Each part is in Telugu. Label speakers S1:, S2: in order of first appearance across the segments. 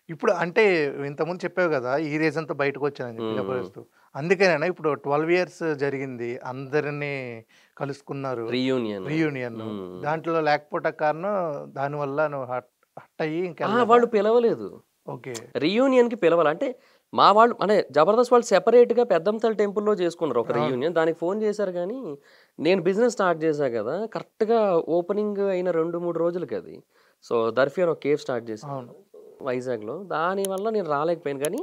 S1: ఇప్పుడు అంటే ఇంతకుముందు చెప్పావు గదా! ఈ రీజన్‌తో బయటకొచ్చానని చెప్పి
S2: హ్మ్. హ్మ్.
S1: 'జబర్దస్త్.' అందుకేనేనా ఇప్పుడు 12 ఇయర్స్ జరిగింది. అందరిని కలుసుకున్నారు.
S2: రీయూనియన్.
S1: రీయూనియన్.
S2: హ్మ్.
S1: దాంట్లో లేకపోవటానికి కారణం దానివల్ల నువ్వు హర్టయ్యి ఇంకెళ్ళలేదా?
S2: వాళ్ళు పిలవలేదు.
S1: ఓకే.
S2: రీయూనియన్‌కి పిలవాలి. అంటే మా వాళ్ళు అంటే 'జబర్దస్త్' వాళ్ళు సెపరేట్‌గా పెద్దంతల టెంపుల్‌లో చేసుకున్నారు ఒక
S1: అవును.
S2: రీయూనియన్. దానికి ఫోను చేశారు గానీ, నేను బిజినెస్ స్టార్ట్ చేశా గదా! కరెక్ట్‌గా ఓపెనింగ్ అయిన 2, 3 రోజులకది. సో, 'దర్ఫీ' అని ఒక కేఫ్ స్టార్ట్ చేశాను
S1: అవును.
S2: నేను వైజాగ్‌లో. దానివల్ల నేను రాలేకపోయాను కానీ,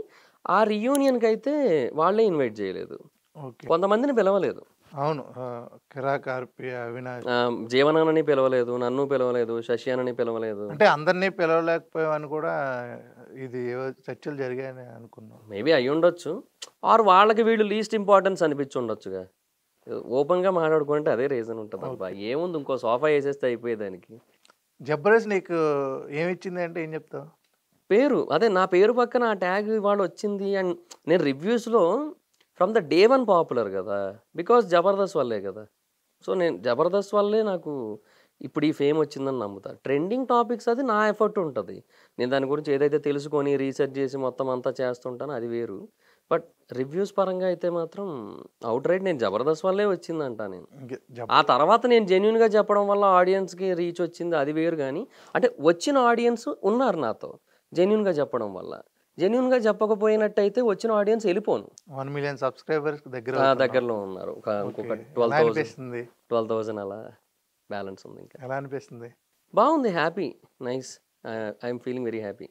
S2: ఆ రీయూనియన్‌కైతే వాళ్ళే ఇన్వైట్ చేయలేదు.
S1: ఓకే.
S2: కొంతమందిని పిలవలేదు.
S1: అవును. 'కిరాక్ ఆర్‌పి', 'అవినాష్'
S2: 'జీవనాన్నని' పిలవలేదు, నన్ను పిలవలేదు, 'శశి అనని' పిలవలేదు.
S1: అంటే అందరిని పిలవలేకపోయావని కూడా ఇది ఏవో చర్చలు జరిగాయని అనుకున్నాం.
S2: మేబీ అయ్యుండొచ్చు. ఆర్ వాళ్ళకి వీళ్ళు లీస్ట్ ఇంపార్టెన్స్ అనిపిచ్చుండొచ్చుగా. ఓపెన్‌గా మాట్లాడుకుంటే అదే రీజన్ ఉంటదబ్బా!
S1: ఓకే.
S2: ఏముంది ఇంకో సోఫా ఏసేస్తే అయిపోయేదానికి.
S1: 'జబర్దస్త్' నీకు ఏమిచ్చింది అంటే ఏం చెప్తావు?
S2: పేరు అదే నా పేరు పక్కన ఆ ట్యాగ్ ఇవాళొచ్చింది అండ్ నేను రివ్యూస్‌లో from the day one popular గదా! బికాజ్ 'జబర్దస్త్' వల్లే గదా! సో, నేను 'జబర్దస్త్' వల్లే నాకు ఇప్పుడు ఈ ఫేమ్ వచ్చిందని నమ్ముతా. ట్రెండింగ్ టాపిక్స్ అది నా ఎఫర్ట్ ఉంటది. నేను దాని గురించి ఏదైతే తెలుసుకొని రీసెర్చ్ చేసి మొత్తం అంతా చేస్తుంటానో అది వేరు. బట్ రివ్యూస్ పరంగా అయితే మాత్రం ఔట్‌రైట్ నేను 'జబర్దస్త్' వల్లే వచ్చిందంటా నేను.
S1: ఇంక
S2: ఆ
S1: 'జబర్దస్త్'
S2: తర్వాత నేను జెన్యూన్‌గా చెప్పడం వల్ల ఆడియన్స్‌కి రీచ్ వచ్చింది అది వేరు గానీ, అంటే వచ్చిన ఆడియన్స్ ఉన్నారు నాతో. జెన్యూన్‌గా చెప్పడం వల్ల. జెన్యూన్‌గా చెప్పకపోయినట్టయితే వచ్చిన ఆడియన్స్ ఎళ్ళిపోను.
S1: 1,000,000 సబ్‌స్క్రైబర్స్‌కి దగ్గరవుతున్నావు.
S2: దగ్గరలో ఉన్నారు.
S1: ఓకే.
S2: ఇంకొక
S1: ఎలా
S2: 12,000,
S1: అనిపిస్తుంది?
S2: 12,000 అలా బ్యాలెన్స్ ఉందింకా.
S1: ఎలా అనిపిస్తుంది?
S2: బావుంది happy. Nice. I am feeling very happy.